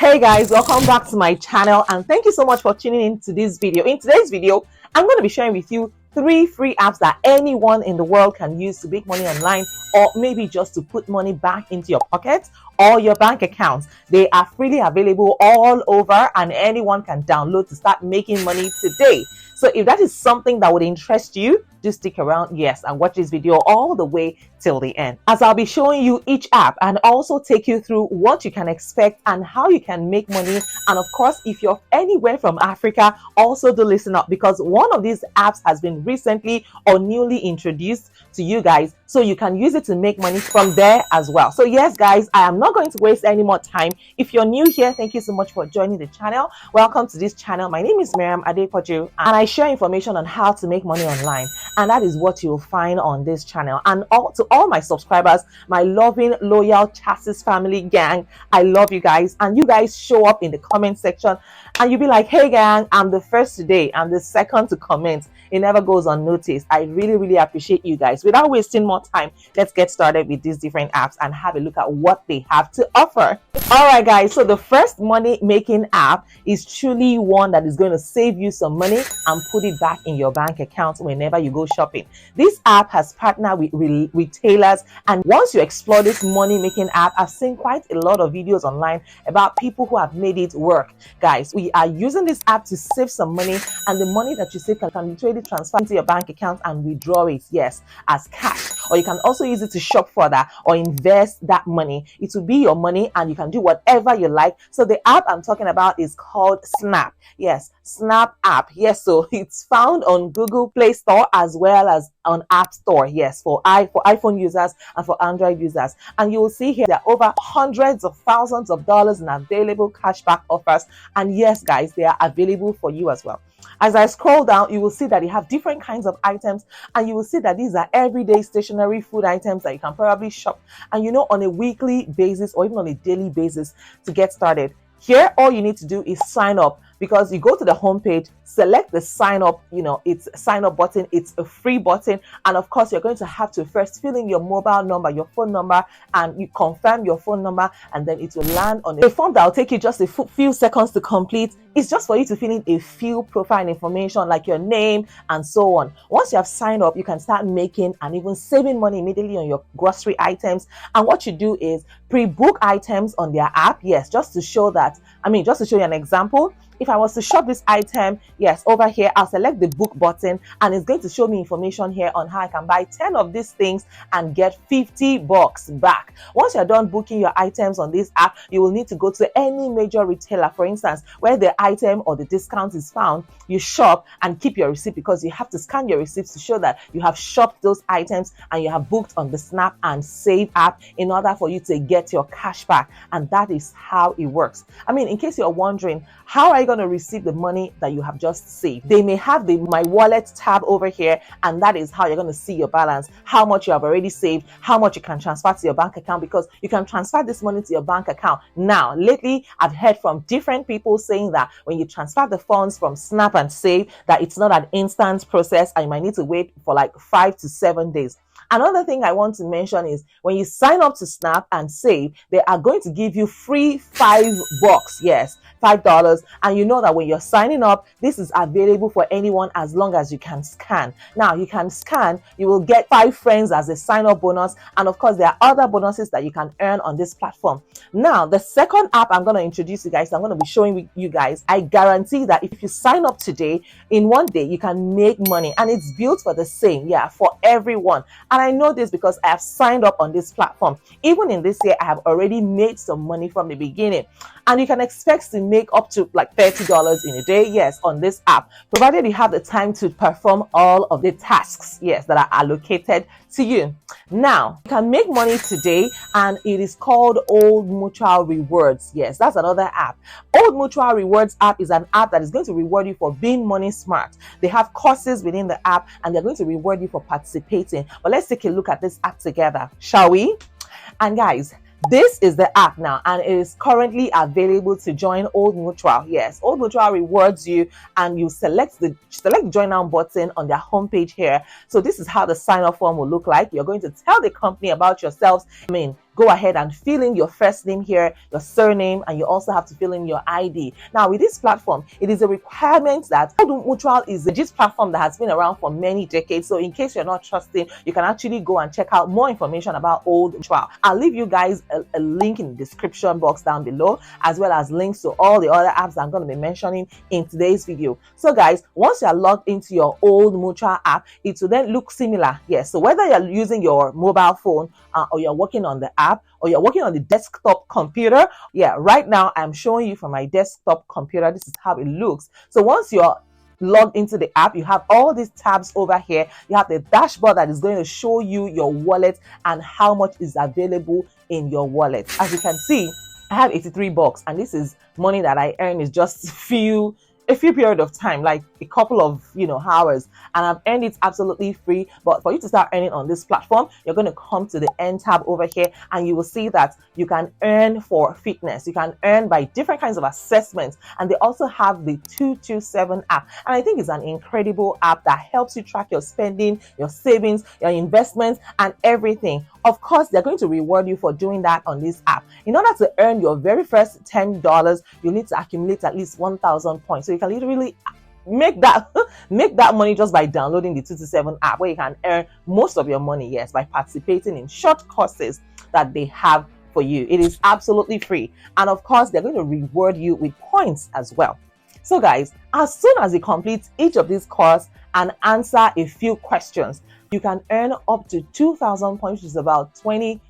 Hey guys, welcome back to my channel and thank you so much for tuning in to this video. In today's video, I'm going to be sharing with you 3 free apps that anyone in the world can use to make money online, or maybe just to put money back into your pocket or your bank accounts. They are freely available all over and anyone can download to start making money today. So if that is something that would interest you, do stick around, yes, and watch this video all the way till the end, as I'll be showing you each app and also take you through what you can expect and how you can make money. And of course, if you're anywhere from Africa, also do listen up, because one of these apps has been recently or newly introduced to you guys, so you can use it to make money from there as well. So yes guys, I am not going to waste any more time. If you're new here, thank you so much for joining the channel. Welcome to this channel. My name is Mariam A, and I share information on how to make money online, and that is what you'll find on this channel. And to all my subscribers, my loving, loyal chassis family gang, I love you guys. And you guys show up in the comment section and you'll be like, hey gang, I'm the first today, I'm the second to comment. It never goes unnoticed. I really appreciate you guys. Without wasting more time, let's get started with these different apps and have a look at what they have to offer. All right guys, so the first money making app is truly one that is going to save you some money and put it back in your bank account whenever you go shopping. This app has partnered with retailers, and once you explore this money making app, I've seen quite a lot of videos online about people who have made it work. Guys, we are using this app to save some money, and the money that you save can literally transfer into your bank account and withdraw it, yes, as cash. Or you can also use it to shop further or invest that money. It will be your money and you can do whatever you like. So the app I'm talking about is called Snap. Yes, Snap app. Yes, so it's found on Google Play Store as well as on App Store. Yes, for iPhone users and for Android users. And you will see here there are over hundreds of thousands of dollars in available cashback offers. And yes, guys, they are available for you as well. As I scroll down, you will see that you have different kinds of items, and you will see that these are everyday stationary food items that you can probably shop, and on a weekly basis or even on a daily basis to get started. Here, all you need to do is sign up, because you go to the homepage, select the sign up, it's a sign up button, it's a free button. And of course, you're going to have to first fill in your mobile number, your phone number, and you confirm your phone number, and then it will land on a form that will take you just a few seconds to complete. It's just for you to fill in a few profile information like your name and so on. Once you have signed up, you can start making and even saving money immediately on your grocery items. And what you do is pre-book items on their app. Yes, just to show you an example. If I was to shop this item, yes, over here, I'll select the book button and it's going to show me information here on how I can buy 10 of these things and get $50 back. Once you're done booking your items on this app, you will need to go to any major retailer, for instance, where the item or the discount is found. You shop and keep your receipt, because you have to scan your receipts to show that you have shopped those items and you have booked on the SnapnSave app in order for you to get your cash back. And that is how it works. In case you're wondering, how are you going to receive the money that you have just saved? They may have the My Wallet tab over here, and that is how you're going to see your balance, how much you have already saved, how much you can transfer to your bank account, because you can transfer this money to your bank account. Now, lately, I've heard from different people saying that when you transfer the funds from SnapnSave, that it's not an instant process and you might need to wait for like 5 to 7 days. Another thing I want to mention is when you sign up to SnapnSave, they are going to give you free $5. Yes, $5. And you know that when you're signing up, this is available for anyone as long as you can scan. Now, you can scan, you will get 5 friends as a sign-up bonus. And of course, there are other bonuses that you can earn on this platform. Now, the second app I'm going to introduce you guys, I'm going to be showing you guys, I guarantee that if you sign up today, in one day, you can make money. And it's built for the same, for everyone. And I know this because I have signed up on this platform. Even in this year, I have already made some money from the beginning. And you can expect to make up to like $30 in a day, yes, on this app, provided you have the time to perform all of the tasks, yes, that are allocated to you. Now, you can make money today, and it is called Old Mutual Rewards. Yes, that's another app. Old Mutual Rewards app is an app that is going to reward you for being money smart. They have courses within the app, and they're going to reward you for participating. But let's take a look at this app together, shall we? And guys, this is the app now, and it is currently available to join Old Mutual. Yes, Old Mutual rewards you, and you select the join now button on their homepage here. So this is how the sign up form will look like. You're going to tell the company about yourselves. go ahead and fill in your first name here, your surname, and you also have to fill in your ID. Now, with this platform, it is a requirement that Old Mutual is a GIS platform that has been around for many decades. So in case you're not trusting, you can actually go and check out more information about Old Mutual. I'll leave you guys a link in the description box down below, as well as links to all the other apps I'm going to be mentioning in today's video. So guys, once you're logged into your Old Mutual app, it will then look similar. Yes, so whether you're using your mobile phone or you're working on the app, or you're working on the desktop computer, yeah, right now I'm showing you from my desktop computer. This is how it looks. So once you're logged into the app, you have all these tabs over here. You have the dashboard that is going to show you your wallet and how much is available in your wallet. As you can see, I have 83 bucks, and this is money that I earn is just a few period of time, like a couple of hours, and I've earned it absolutely free. But for you to start earning on this platform, you're going to come to the end tab over here, and you will see that you can earn for fitness, you can earn by different kinds of assessments, and they also have the 227 app, and I think it's an incredible app that helps you track your spending, your savings, your investments, and everything. Of course, they're going to reward you for doing that on this app. In order to earn your very first $10, you need to accumulate at least 1,000 points. So you can literally make that money just by downloading the 227 app, where you can earn most of your money, yes, by participating in short courses that they have for you. It is absolutely free. And of course, they're going to reward you with points as well. So guys, as soon as you complete each of these courses and answer a few questions, you can earn up to 2,000 points, which is about $20,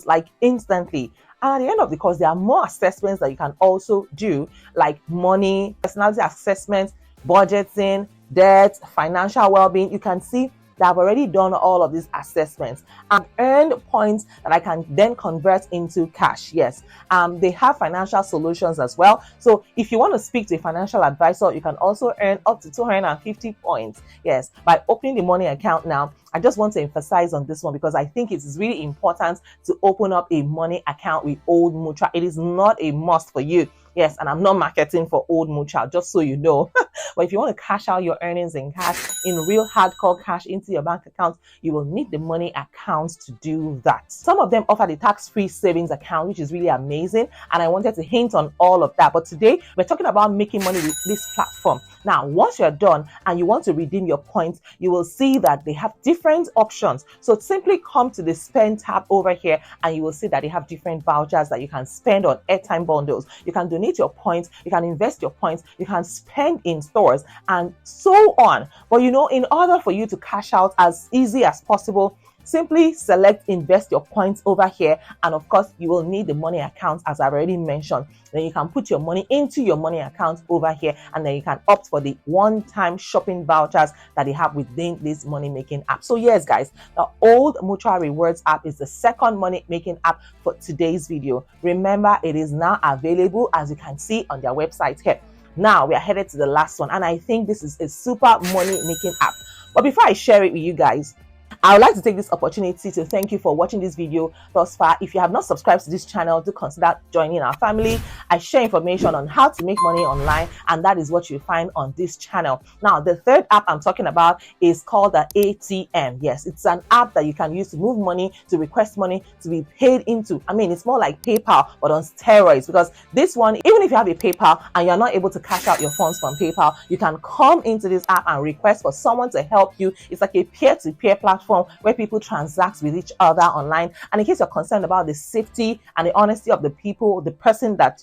like instantly. And at the end of the course, there are more assessments that you can also do, like money, personality assessments, budgeting, debt, financial well-being. You can see that I've already done all of these assessments and earned points that I can then convert into cash. Yes, they have financial solutions as well. So if you want to speak to a financial advisor, you can also earn up to 250 points. Yes, by opening the money account now. I just want to emphasize on this one because I think it is really important to open up a money account with Old Mutual. It is not a must for you. Yes, and I'm not marketing for Old Mutual, just so you know. But if you want to cash out your earnings in cash, in real hardcore cash into your bank account, you will need the money accounts to do that. Some of them offer the tax-free savings account, which is really amazing. And I wanted to hint on all of that. But today, we're talking about making money with this platform. Now, once you're done and you want to redeem your points, you will see that they have different options. So simply come to the spend tab over here, and you will see that they have different vouchers that you can spend on airtime bundles. You can donate your points, you can invest your points, you can spend in stores, and so on. But in order for you to cash out as easy as possible, simply select invest your points over here, and of course you will need the money account, as I already mentioned. Then you can put your money into your money account over here, and then you can opt for the one-time shopping vouchers that they have within this money making app. So yes guys, the Old Mutual Rewards app is the second money making app for today's video. Remember, it is now available, as you can see on their website here. Now we are headed to the last one, and I think this is a super money making app. But before I share it with you guys, I would like to take this opportunity to thank you for watching this video thus far. If you have not subscribed to this channel, do consider joining our family. I share information on how to make money online, and that is what you find on this channel. Now, the third app I'm talking about is called the ATM. Yes, it's an app that you can use to move money, to request money, to be paid into. I mean, it's more like PayPal, but on steroids, because this one, even if you have a PayPal and you're not able to cash out your funds from PayPal, you can come into this app and request for someone to help you. It's like a peer-to-peer platform where people transact with each other online. And in case you're concerned about the safety and the honesty of the people, the person that,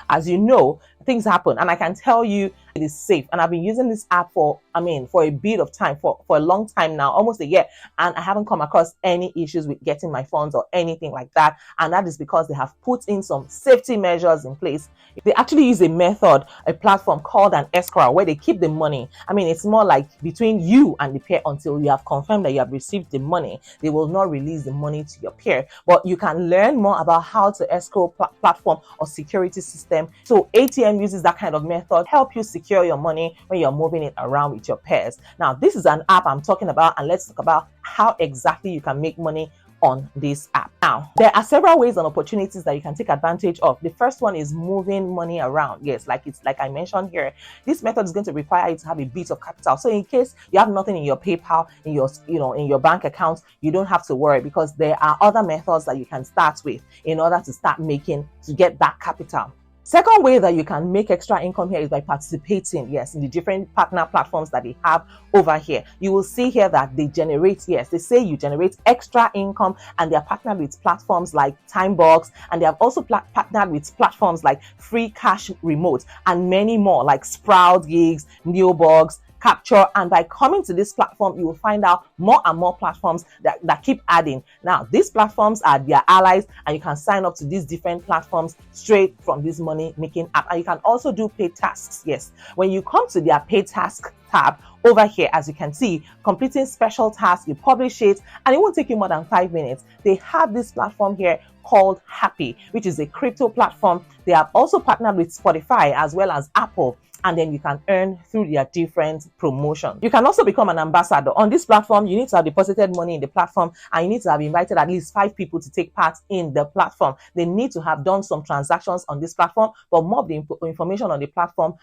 as you know, things happen. And I can tell you it is safe. And I've been using this app for a bit of time, for a long time now, almost a year. And I haven't come across any issues with getting my funds or anything like that. And that is because they have put in some safety measures in place. They actually use a platform called an escrow, where they keep the money. I mean, it's more like between you and the peer until you have confirmed that you have received the money. They will not release the money to your peer. But you can learn more about how to escrow platform or security system. So ATM uses that kind of method, help you secure your money when you're moving it around with your peers. Now, this is an app I'm talking about, and let's talk about how exactly you can make money on this app. Now, there are several ways and opportunities that you can take advantage of. The first one is moving money around. Yes, like I mentioned here, this method is going to require you to have a bit of capital. So in case you have nothing in your PayPal, in your in your bank account, you don't have to worry, because there are other methods that you can start with in order to start making, to get that capital. Second way that you can make extra income here is by participating, yes, in the different partner platforms that they have over here. You will see here that they generate, yes, they say you generate extra income, and they are partnered with platforms like Timebox, and they have also partnered with platforms like Free Cash Remote and many more, like Sprout Gigs, Neobox, Capture. And by coming to this platform, you will find out more and more platforms that keep adding. Now, these platforms are their allies, and you can sign up to these different platforms straight from this money making app. And you can also do paid tasks. Yes, when you come to their paid task tab over here, as you can see, completing special tasks, you publish it, and it won't take you more than 5 minutes. They have this platform here called Happy, which is a crypto platform. They have also partnered with Spotify as well as Apple, and then you can earn through their different promotions. You can also become an ambassador. On this platform, you need to have deposited money in the platform, and you need to have invited at least 5 people to take part in the platform. They need to have done some transactions on this platform, but more of the information on the platform,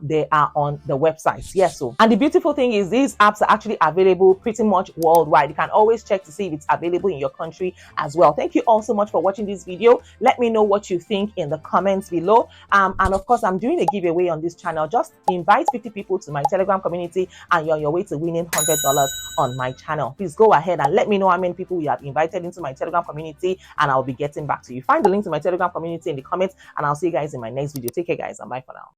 they are on the website. Yes, so. And the beautiful thing is these apps are actually available pretty much worldwide. You can always check to see if it's available in your country as well. Thank you all so much for watching this video. Let me know what you think in the comments below. And of course, I'm doing a giveaway on this channel. Just invite 50 people to my Telegram community, and you're on your way to winning $100 on my channel. Please go ahead and let me know how many people you have invited into my Telegram community, and I'll be getting back to you. Find the link to my Telegram community in the comments, and I'll see you guys in my next video. Take care, guys, and bye for now.